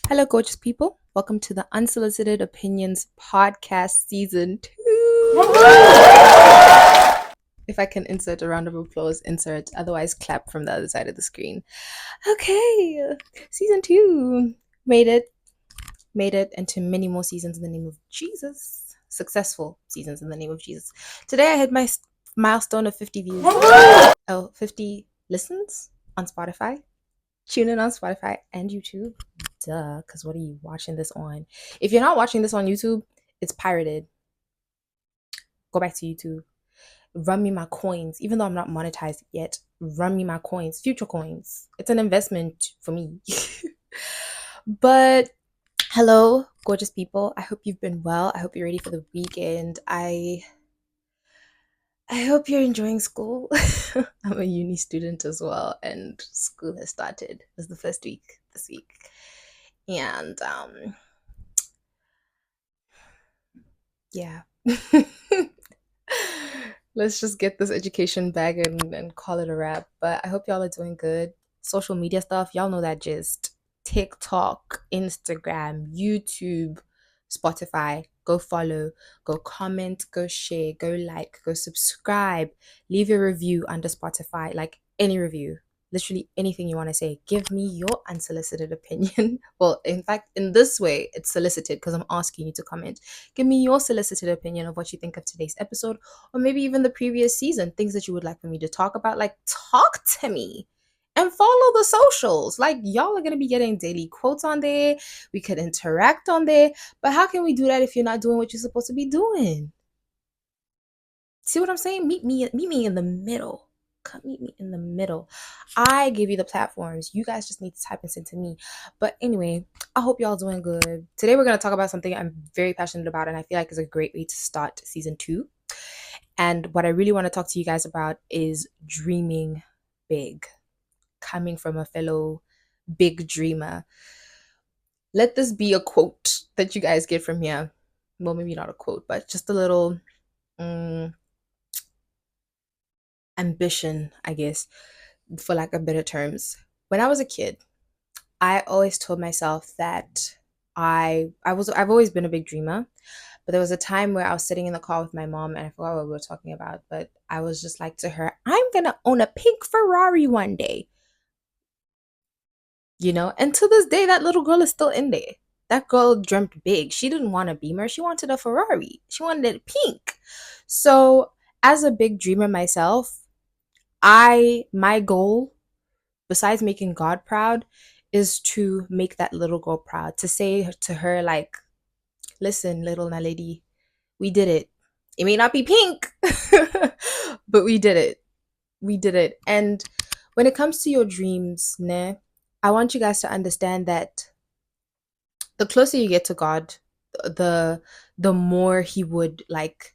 Hello, gorgeous people. Welcome to the Unsolicited Opinions Podcast Season 2. If I can insert a round of applause, insert. Otherwise, clap from the other side of the screen. Okay, Season 2. Made it. Made it into many more seasons in the name of Jesus. Successful seasons in the name of Jesus. Today, I hit my milestone of 50 views. 50 listens on Spotify. Tune in on Spotify and YouTube. Duh, because what are you watching this on? If you're not watching this on YouTube, it's pirated. Go back to YouTube. Run me my coins. Even though I'm not monetized yet, run me my coins. Future coins. It's an investment for me. But hello, gorgeous people. I hope you've been well. I hope you're ready for the weekend. I hope you're enjoying school. I'm a uni student as well, and school has started. It's the first week this week. And yeah. Let's just get this education bag and call it a wrap. But I hope y'all are doing good. Social media stuff, y'all know that gist. TikTok, Instagram, YouTube, Spotify. Go follow, go comment, go share, go like, go subscribe. Leave a review under Spotify, like any review. Literally anything you want to say. Give me your unsolicited opinion. Well, in fact, in this way, it's solicited because I'm asking you to comment. Give me your solicited opinion of what you think of today's episode, or maybe even the previous season, things that you would like for me to talk about. Like, talk to me and follow the socials. Like, y'all are going to be getting daily quotes on there. We could interact on there. But how can we do that if you're not doing what you're supposed to be doing? See what I'm saying? Meet me in the middle. Come meet me in the middle. I give you the platforms. You guys just need to type and send to me. But anyway, I hope y'all doing good. Today we're going to talk about something I'm very passionate about, and I feel like is a great way to start season 2. And what I really want to talk to you guys about is dreaming big, coming from a fellow big dreamer. Let this be a quote that you guys get from here. Well, maybe not a quote, but just a little ambition, I guess, for lack of better terms. When I was a kid, I always told myself that I've always been a big dreamer. But there was a time where I was sitting in the car with my mom, and I forgot what we were talking about, but I was just like to her, I'm gonna own a pink Ferrari one day. And to this day, that little girl is still in there. That girl dreamt big. She didn't want a Beamer. She wanted a Ferrari. She wanted it pink. So as a big dreamer myself, my goal, besides making God proud, is to make that little girl proud. To say to her, like, listen, little Naledi, we did it. It may not be pink, but we did it. We did it. And when it comes to your dreams, I want you guys to understand that the closer you get to God, the more he would like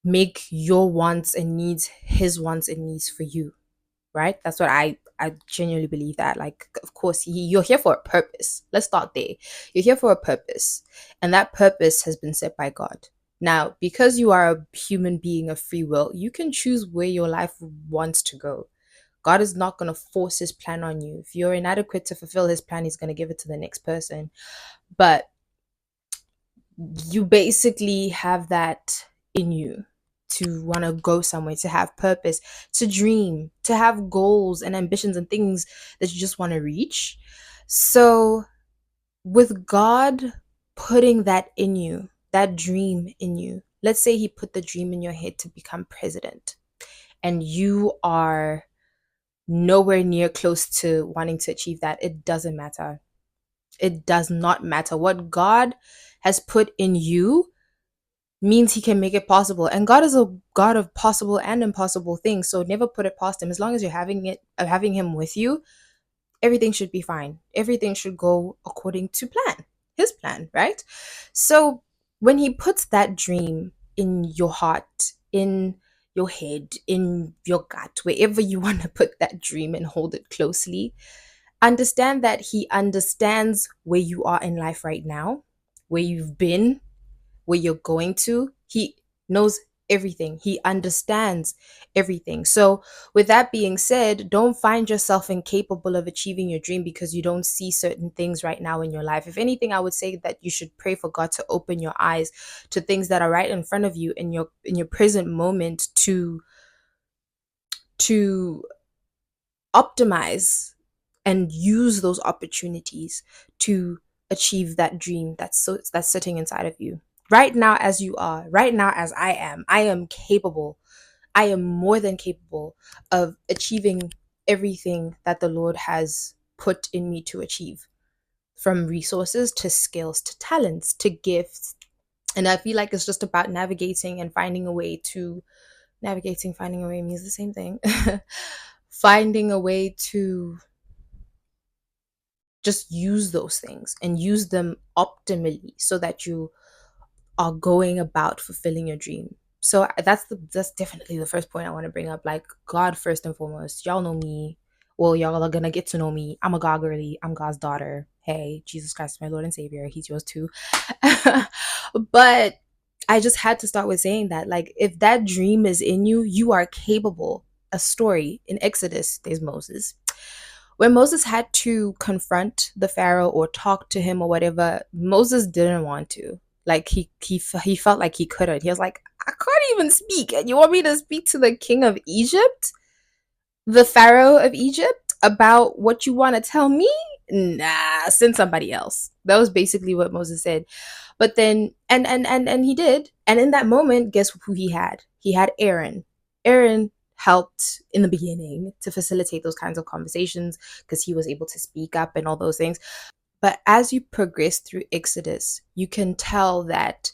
make your wants and needs his wants and needs for you. Right? That's what I genuinely believe that. Like, of course, you're here for a purpose. Let's start there. You're here for a purpose, and that purpose has been set by God. Now, because you are a human being of free will, you can choose where your life wants to go. God is not going to force his plan on you. If you're inadequate to fulfill his plan, he's going to give it to the next person. But you basically have that in you to want to go somewhere, to have purpose, to dream, to have goals and ambitions and things that you just want to reach. So with God putting that in you, that dream in you, let's say he put the dream in your head to become president, and you are nowhere near close to wanting to achieve that, it doesn't matter. It does not matter. What God has put in you means he can make it possible. And God is a God of possible and impossible things. So never put it past him. As long as you're having him with you, everything should be fine. Everything should go according to plan. His plan, right? So when he puts that dream in your heart, in your head, in your gut, wherever you want to put that dream and hold it closely, understand that he understands where you are in life right now, where you've been, where you're going to. He knows everything. He understands everything. So, with that being said, don't find yourself incapable of achieving your dream because you don't see certain things right now in your life. If anything, I would say that you should pray for God to open your eyes to things that are right in front of you in your present moment to optimize and use those opportunities to achieve that dream that's sitting inside of you right now. As you are right now, as I am capable, I am more than capable of achieving everything that the Lord has put in me to achieve, from resources to skills to talents to gifts. And I feel like it's just about navigating and finding a way to navigating finding a way means the same thing. Finding a way to just use those things and use them optimally so that you are going about fulfilling your dream. So that's definitely the first point I want to bring up. Like, God first and foremost. Y'all know me. Well, y'all are gonna get to know me. I'm a God girly. I'm God's daughter. Hey, Jesus Christ is my Lord and Savior. He's yours too. But I just had to start with saying that, like, if that dream is in you, you are capable. A story in Exodus, there's Moses. When Moses had to confront the Pharaoh or talk to him or whatever, Moses didn't want to. Like, he felt like he couldn't. He was like, I can't even speak, and you want me to speak to the king of Egypt, the Pharaoh of Egypt, about what you want to tell me? Nah, send somebody else. That was basically what Moses said. But then, and he did. And in that moment, guess who he had? He had Aaron. Aaron helped in the beginning to facilitate those kinds of conversations because he was able to speak up and all those things. But as you progress through Exodus, you can tell that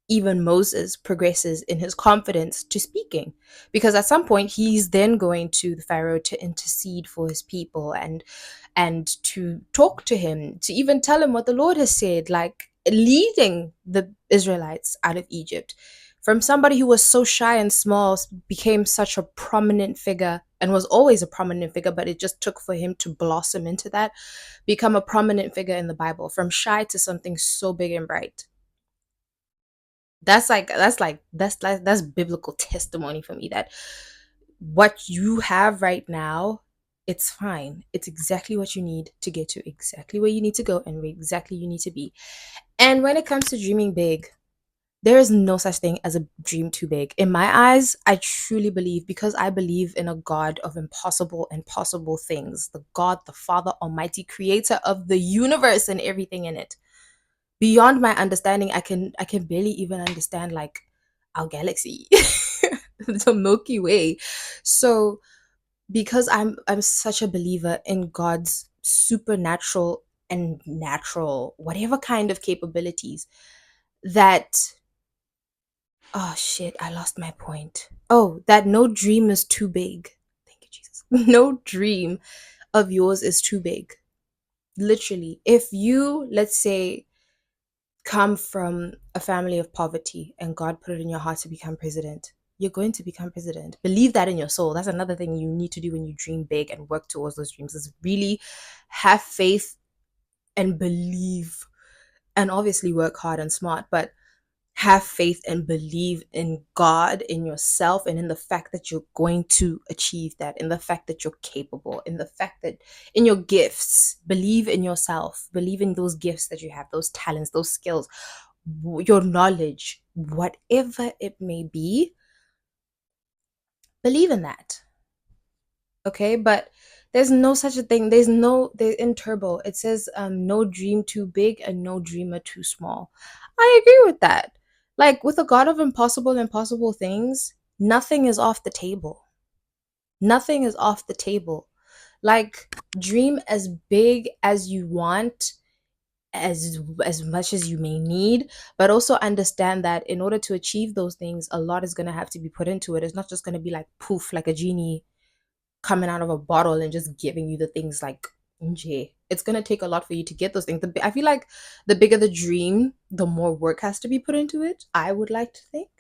even Moses progresses in his confidence to speaking, because at some point he's then going to the Pharaoh to intercede for his people and to talk to him, to even tell him what the Lord has said, like leading the Israelites out of Egypt. From somebody who was so shy and small, became such a prominent figure, and was always a prominent figure, but it just took for him to blossom into that, become a prominent figure in the Bible, from shy to something so big and bright. That's biblical testimony for me, that what you have right now, it's fine. It's exactly what you need to get to exactly where you need to go and where exactly you need to be. And when it comes to dreaming big, there is no such thing as a dream too big. In my eyes, I truly believe, because I believe in a God of impossible and possible things, the God, the Father Almighty, creator of the universe and everything in it. Beyond my understanding, I can barely even understand, like, our galaxy, the Milky Way. So because I'm such a believer in God's supernatural and natural, whatever kind of capabilities, that, oh shit, I lost my point. Oh, that no dream is too big. Thank you, Jesus. No dream of yours is too big. Literally, if you, let's say, come from a family of poverty and God put it in your heart to become president, you're going to become president. Believe that in your soul. That's another thing you need to do when you dream big and work towards those dreams, is really have faith and believe, and obviously work hard and smart, but have faith and believe in God, in yourself, and in the fact that you're going to achieve that, in the fact that you're capable, in the fact that, in your gifts, believe in yourself, believe in those gifts that you have, those talents, those skills, your knowledge, whatever it may be, believe in that. Okay, but there's no such a thing. There's in Turbo, it says no dream too big and no dreamer too small. I agree with that. Like, with a God of impossible things, nothing is off the table. Nothing is off the table. Like, dream as big as you want, as much as you may need, but also understand that in order to achieve those things, a lot is going to have to be put into it. It's not just going to be like poof, like a genie coming out of a bottle and just giving you the things like nj. It's going to take a lot for you to get those things. I feel like the bigger the dream, the more work has to be put into it, I would like to think.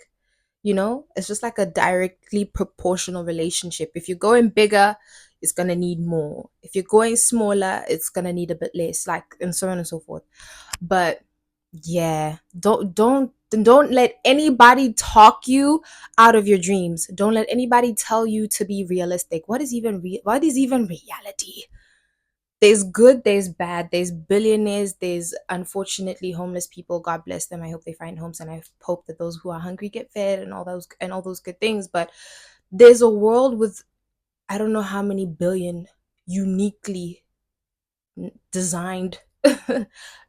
It's just like a directly proportional relationship. If you're going bigger, it's going to need more. If you're going smaller, it's going to need a bit less, like, and so on and so forth. But yeah, don't Don't let anybody talk you out of your dreams. Don't let anybody tell you to be realistic. What is even reality? There's good, there's bad, there's billionaires, there's unfortunately homeless people. God bless them. I hope they find homes, and I hope that those who are hungry get fed, and all those good things. But there's a world with I don't know how many billion uniquely designed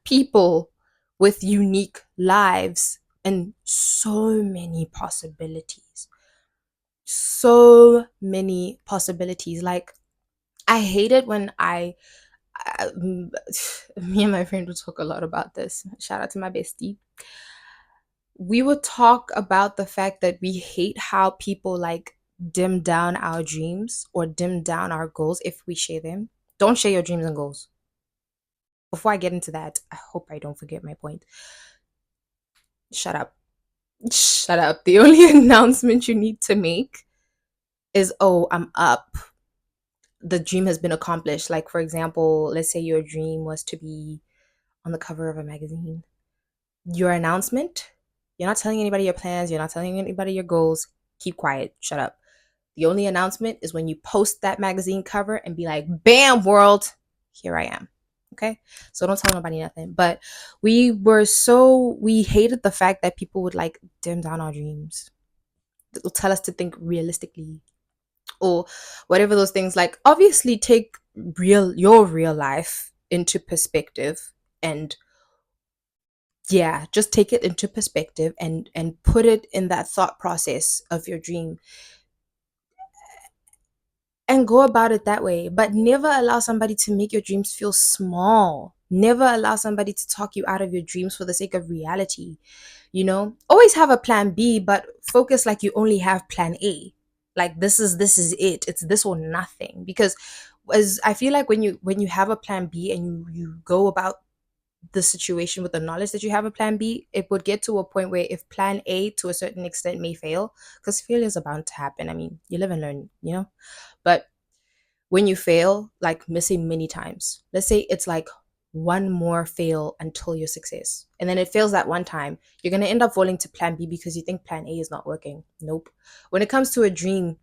people with unique lives and so many possibilities. So many possibilities. Like, I hate it when me and my friend would talk a lot about this. Shout out to my bestie. We would talk about the fact that we hate how people like dim down our dreams or dim down our goals if we share them. Don't share your dreams and goals. Before I get into that, I hope I don't forget my point. Shut up. Shut up. The only announcement you need to make is, oh, I'm up. The dream has been accomplished. Like, for example, let's say your dream was to be on the cover of a magazine. Your announcement, you're not telling anybody your plans, you're not telling anybody your goals. Keep quiet. Shut up. The only announcement is when you post that magazine cover and be like, bam, world, here I am. Okay? So don't tell nobody nothing. But we hated the fact that people would like dim down our dreams. They'll tell us to think realistically or whatever those things. Like, obviously take your real life into perspective, and yeah, just take it into perspective and put it in that thought process of your dream and go about it that way. But never allow somebody to make your dreams feel small. Never allow somebody to talk you out of your dreams for the sake of reality. Always have a plan B, but focus like you only have plan A. Like, this is it. It's this or nothing. Because as I feel like when you have a plan B and you go about the situation with the knowledge that you have a plan B, it would get to a point where if plan A to a certain extent may fail, because failures are bound to happen. I mean, you live and learn. But when you fail, like missing many times, let's say it's like one more fail until your success, and then it fails that one time, you're going to end up falling to plan B because you think plan A is not working. Nope. When it comes to a dream,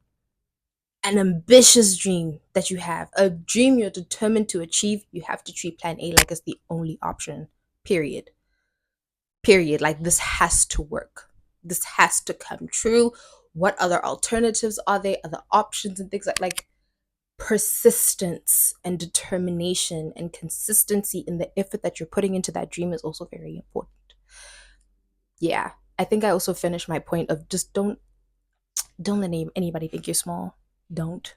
an ambitious dream that you have, a dream you're determined to achieve, you have to treat plan A like it's the only option. Period. Period. Like, this has to work. This has to come true. What other alternatives are there? Other options and things like persistence and determination and consistency in the effort that you're putting into that dream is also very important. Yeah. I think I also finished my point of just don't let anybody think you're small. Don't.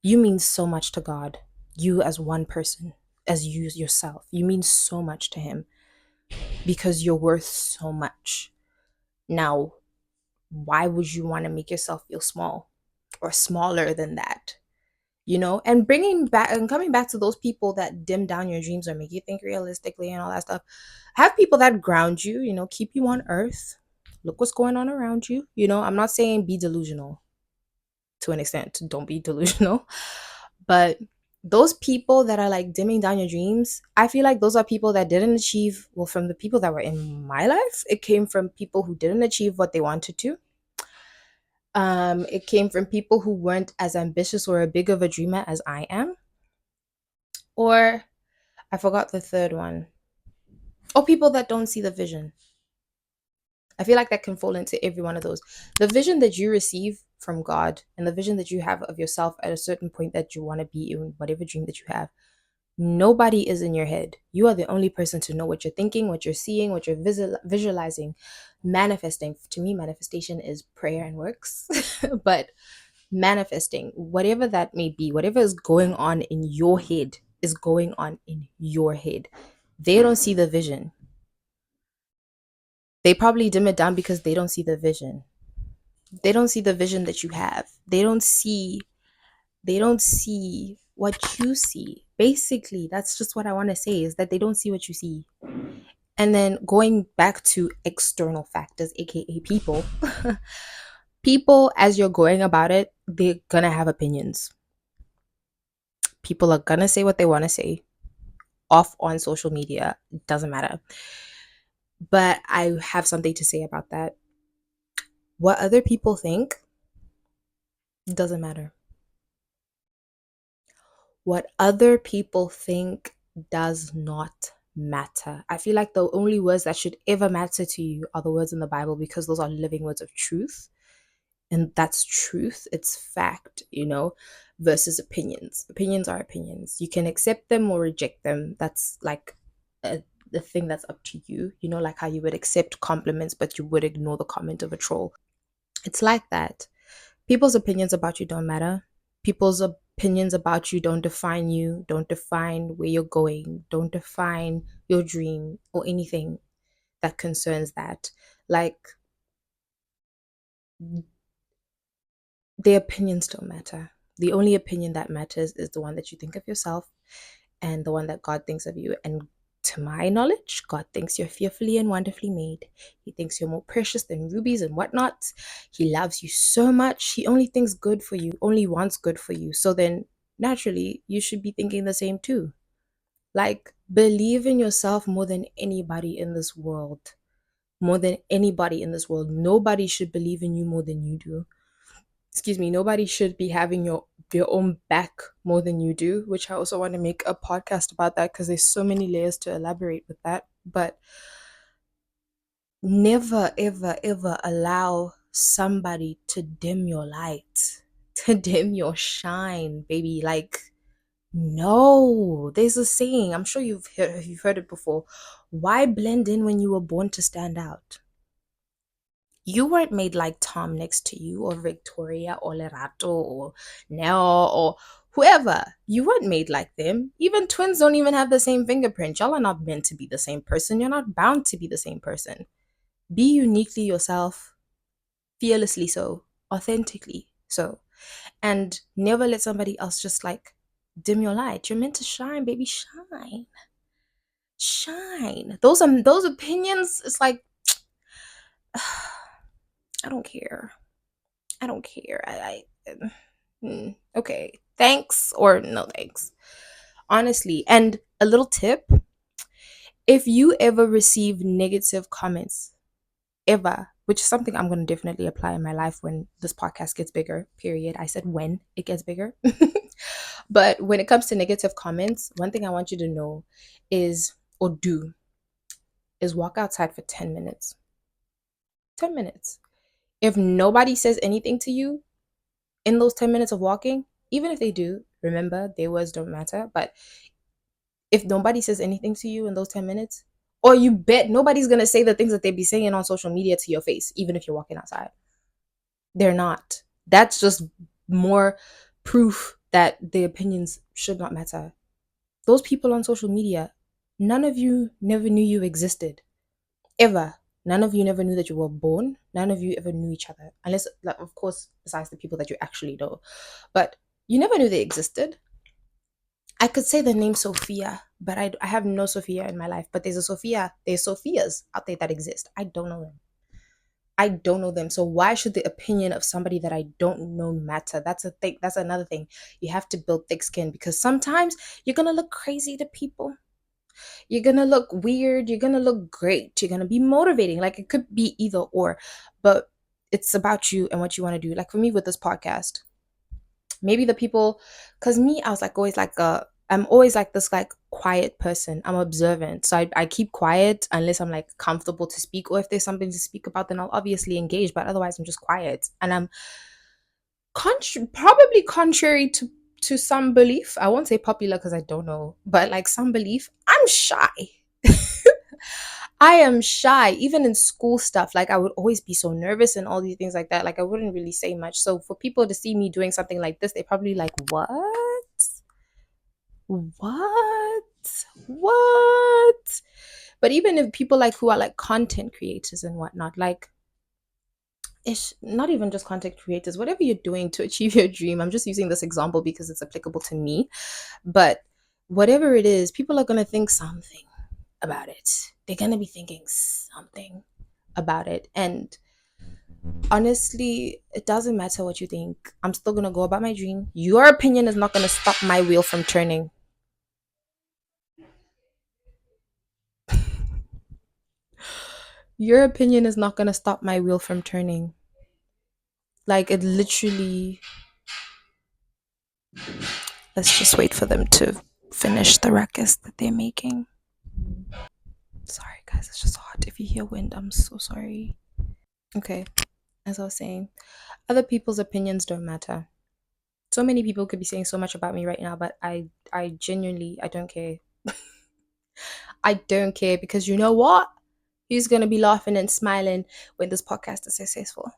You mean so much to God. You as one person, as you yourself. You mean so much to him because you're worth so much. Now, why would you want to make yourself feel small or smaller than that? And bringing back and coming back to those people that dim down your dreams or make you think realistically and all that stuff. Have people that ground you, keep you on earth. Look what's going on around you. I'm not saying be delusional to an extent. Don't be delusional. But those people that are like dimming down your dreams, I feel like those are people that didn't achieve. Well, from the people that were in my life, it came from people who didn't achieve what they wanted to. It came from people who weren't as ambitious or as big of a dreamer as I am. Or I forgot the third one. Or people that don't see the vision. I feel like that can fall into every one of those. The vision that you receive from God and the vision that you have of yourself at a certain point that you want to be in whatever dream that you have, nobody is in your head. You are the only person to know what you're thinking, what you're seeing, what you're visualizing, manifesting. To me, manifestation is prayer and works. But manifesting, whatever that may be, whatever is going on in your head is going on in your head. They don't see the vision. They probably dim it down because they don't see the vision. They don't see the vision that you have. They don't see what you see. Basically, that's just what I want to say, is that they don't see what you see. And then going back to external factors, aka people, people, as you're going about it, they're gonna have opinions. People are gonna say what they want to say off on social media. It doesn't matter. But I have something to say about that. What other people think doesn't matter. What other people think does not matter. I feel like the only words that should ever matter to you are the words in the Bible, because those are living words of truth. And that's truth. It's fact, versus opinions. Opinions are opinions. You can accept them or reject them. That's like the thing that's up to you. Like how you would accept compliments, but you would ignore the comment of a troll. It's like that. People's opinions about you don't matter. People's opinions about you don't define you, don't define where you're going, don't define your dream or anything that concerns that. Like, their opinions don't matter. The only opinion that matters is the one that you think of yourself and the one that God thinks of you. And to my knowledge, God thinks you're fearfully and wonderfully made. He thinks you're more precious than rubies and whatnot. He loves you so much. He only thinks good for you, only wants good for you. So then naturally, you should be thinking the same too. Like, believe in yourself more than anybody in this world. More than anybody in this world. Nobody should believe in you more than you do. Excuse me, nobody should be having your own back more than you do, which I also want to make a podcast about that, because there's so many layers to elaborate with that. But never ever ever allow somebody to dim your light, to dim your shine, baby. Like, no, there's a saying, I'm sure you've heard it before. Why blend in when you were born to stand out? You weren't made like Tom next to you, or Victoria, or Lerato, or Nell, or whoever. You weren't made like them. Even twins don't even have the same fingerprint. Y'all are not meant to be the same person. You're not bound to be the same person. Be uniquely yourself, fearlessly so, authentically so. And never let somebody else just like dim your light. You're meant to shine, baby. Shine. Shine. Those opinions, it's like I don't care. I don't care. Okay. Thanks or no thanks. Honestly. And a little tip, if you ever receive negative comments, ever, which is something I'm going to definitely apply in my life when this podcast gets bigger, period. I said when it gets bigger. But when it comes to negative comments, one thing I want you to know is, or do, is walk outside for 10 minutes. 10 minutes. If nobody says anything to you in those 10 minutes of walking, even if they do, remember, their words don't matter. But if nobody says anything to you in those 10 minutes, or you bet nobody's going to say the things that they be saying on social media to your face, even if you're walking outside. They're not. That's just more proof that the opinions should not matter. Those people on social media, none of you never knew you existed. Ever. None of you never knew that you were born. None of you ever knew each other. Unless, like, of course, besides the people that you actually know. But you never knew they existed. I could say the name Sophia, but I have no Sophia in my life. But there's Sophias out there that exist. I don't know them. I don't know them. So why should the opinion of somebody that I don't know matter? That's a thing. That's another thing. You have to build thick skin, because sometimes you're gonna look crazy to people. You're gonna look weird. You're gonna look great. You're gonna be motivating. Like, it could be either or, but it's about you and what you want to do. Like for me with this podcast, maybe the people, because me, I was like always like I'm always like this like quiet person. I'm observant, so I keep quiet unless I'm like comfortable to speak, or if there's something to speak about, then I'll obviously engage, but otherwise I'm just quiet. And I'm probably contrary to some belief. I won't say popular because I don't know, but like some belief, I'm shy. I am shy, even in school stuff. Like, I would always be so nervous and all these things like that. Like, I wouldn't really say much. So for people to see me doing something like this, they probably like, what? What? What? But even if people like who are like content creators and whatnot, like, it's not even just content creators, whatever you're doing to achieve your dream. I'm just using this example because it's applicable to me. But whatever it is, people are going to think something about it. They're going to be thinking something about it. And honestly, it doesn't matter what you think. I'm still going to go about my dream. Your opinion is not going to stop my wheel from turning. Your opinion is not going to stop my wheel from turning. Like, it literally. Let's just wait for them to finish the ruckus that they're making. Sorry, guys, it's just hot. If you hear wind, I'm so sorry. Okay, as I was saying, other people's opinions don't matter. So many people could be saying so much about me right now, but I genuinely, I don't care. I don't care because you know what? Who's gonna be laughing and smiling when this podcast is successful?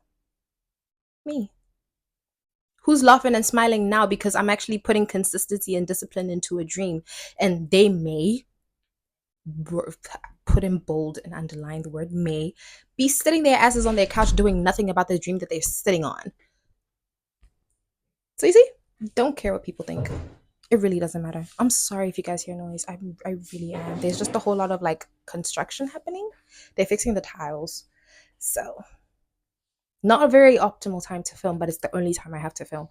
Me. Who's laughing and smiling now because I'm actually putting consistency and discipline into a dream, and they may put in bold and underline the word may be sitting their asses on their couch doing nothing about the dream that they're sitting on. So you see, don't care what people think. It really doesn't matter. I'm sorry if you guys hear noise. I really am. There's just a whole lot of like construction happening. They're fixing the tiles. So not a very optimal time to film, but it's the only time I have to film.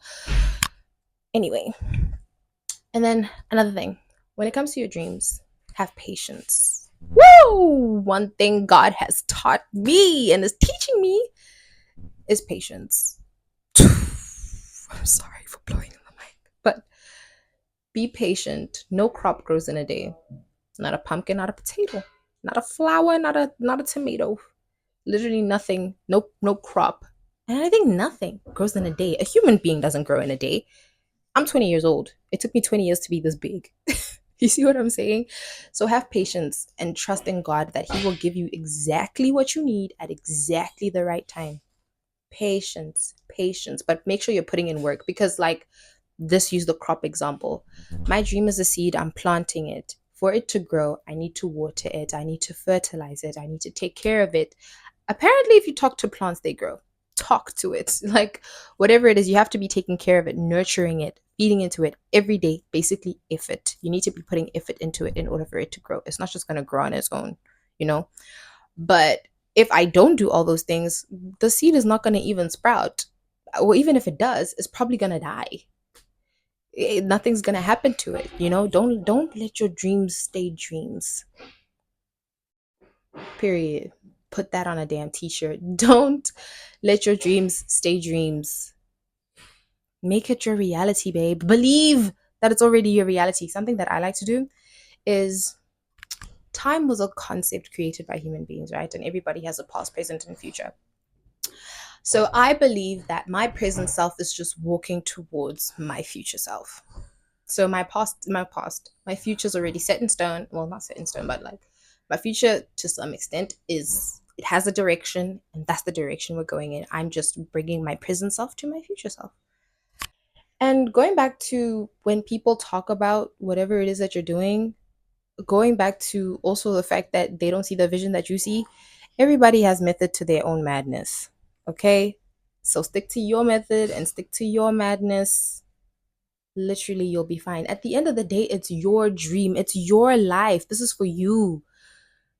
Anyway, and then another thing. When it comes to your dreams, have patience. Woo! One thing God has taught me and is teaching me is patience. I'm sorry for blowing in the mic, but be patient. No crop grows in a day. Not a pumpkin, not a potato, not a flower, not a tomato. Literally nothing. No crop. And I think nothing grows in a day. A human being doesn't grow in a day. I'm 20 years old. It took me 20 years to be this big. You see what I'm saying? So have patience and trust in God that He will give you exactly what you need at exactly the right time. Patience, patience, but make sure you're putting in work because, like, this use the crop example. My dream is a seed, I'm planting it. For it to grow, I need to water it, I need to fertilize it, I need to take care of it. Apparently, if you talk to plants, they grow. Talk to it. Like, whatever it is, you have to be taking care of it, nurturing it, feeding into it every day. Basically, effort. You need to be putting effort into it in order for it to grow. It's not just going to grow on its own, you know? But if I don't do all those things, the seed is not going to even sprout. Or even if it does, it's probably going to die. Nothing's going to happen to it, you know? Don't let your dreams stay dreams. Period. Put that on a damn t-shirt. Don't let your dreams stay dreams. Make it your reality, babe. Believe that it's already your reality. Something that I like to do is time was a concept created by human beings, right? And everybody has a past, present, and future. So I believe that my present self is just walking towards my future self. So my future's already set in stone. Well, not set in stone, but like my future to some extent is it has a direction, and that's the direction we're going in. I'm just bringing my present self to my future self. And going back to when people talk about whatever it is that you're doing, going back to also the fact that they don't see the vision that you see, everybody has method to their own madness. Okay? So stick to your method and stick to your madness. Literally, you'll be fine. At the end of the day, it's your dream, it's your life. This is for you.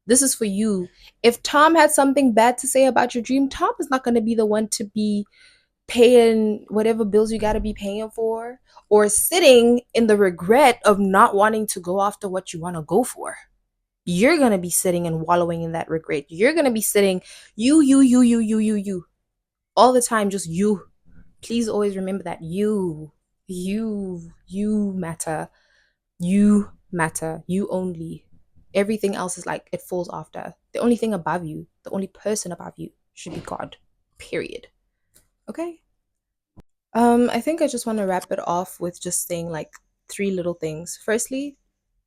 This is for you. If Tom had something bad to say about your dream, Tom is not going to be the one to be paying whatever bills you got to be paying for or sitting in the regret of not wanting to go after what you want to go for. You're going to be sitting and wallowing in that regret. You're going to be sitting you all the time, just you. Please always remember that you matter. You matter. You only. Everything else is like it falls after. The only thing above you, the only person above you should be God. Period. Okay? I think I just want to wrap it off with just saying like three little things. Firstly,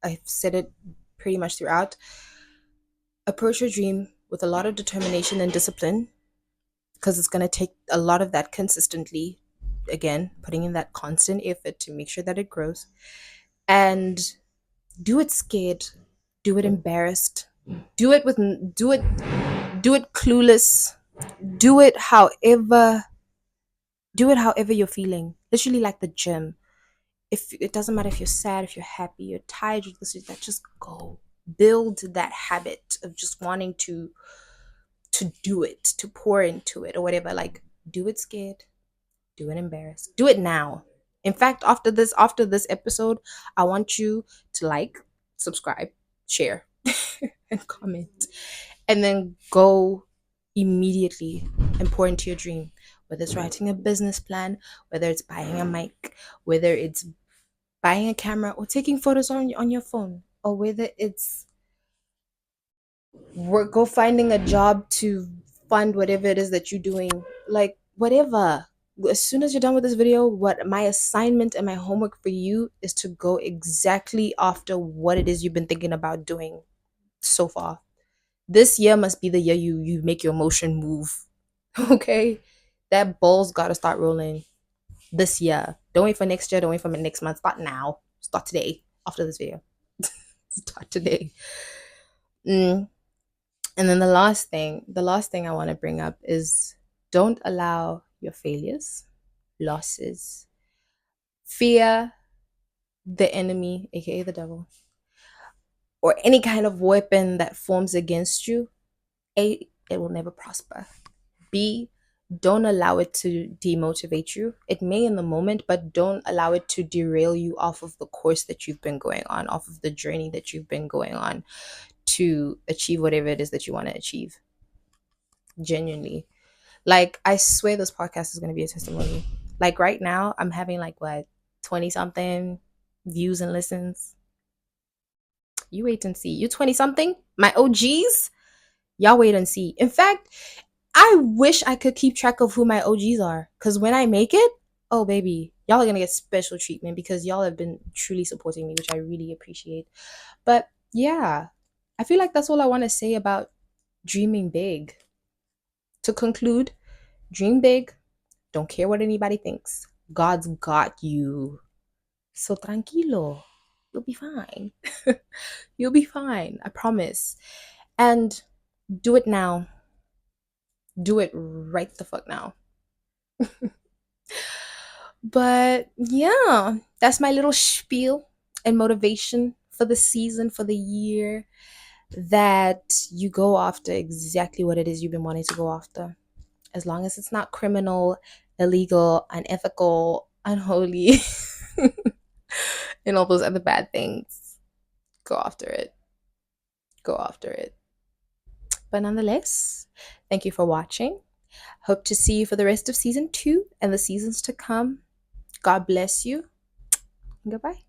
I've said it pretty much throughout. Approach your dream with a lot of determination and discipline because it's going to take a lot of that consistently. Again, putting in that constant effort to make sure that it grows. And do it scared, do it embarrassed, do it with do it clueless, do it however you're feeling. Literally like the gym. If it doesn't matter if you're sad, if you're happy, you're tired, you're this, that, just go. Build that habit of just wanting to do it, to pour into it or whatever. Like do it scared, do it embarrassed. Do it now. In fact, after this episode, I want you to like, subscribe, share, and comment. and then go immediately and pour into your dream. Whether it's writing a business plan, whether it's buying a mic, whether it's buying a camera or taking photos on your phone, or whether it's work, go finding a job to fund whatever it is that you're doing, like whatever. As soon as you're done with this video, what my assignment and my homework for you is to go exactly after what it is you've been thinking about doing so far. This year must be the year you make your motion move. Okay, that ball's got to start rolling this year. Don't wait for next year, don't wait for next month, start now, start today after this video. Start today. Mm. And then the last thing I want to bring up is, don't allow your failures, losses, fear, the enemy, aka the devil, or any kind of weapon that forms against you. A, it will never prosper. B, don't allow it to demotivate you. It may in the moment, but don't allow it to derail you off of the course that you've been going on, off of the journey that you've been going on to achieve whatever it is that you want to achieve. Genuinely. Like, I swear this podcast is going to be a testimony. Like, right now, I'm having like what, 20 something views and listens. You wait and see. You 20 something? My OGs? Y'all wait and see. In fact, I wish I could keep track of who my OGs are. Because when I make it, oh, baby, y'all are going to get special treatment because y'all have been truly supporting me, which I really appreciate. But yeah, I feel like that's all I want to say about dreaming big. To conclude, dream big. Don't care what anybody thinks. God's got you. So tranquilo. You'll be fine. You'll be fine. I promise. And do it now. Do it right the fuck now. But yeah, that's my little spiel and motivation for the season, for the year, that you go after exactly what it is you've been wanting to go after. As long as it's not criminal, illegal, unethical, unholy, and all those other bad things, go after it. Go after it. But nonetheless, thank you for watching. Hope to see you for the rest of season 2 and the seasons to come. God bless you. Goodbye.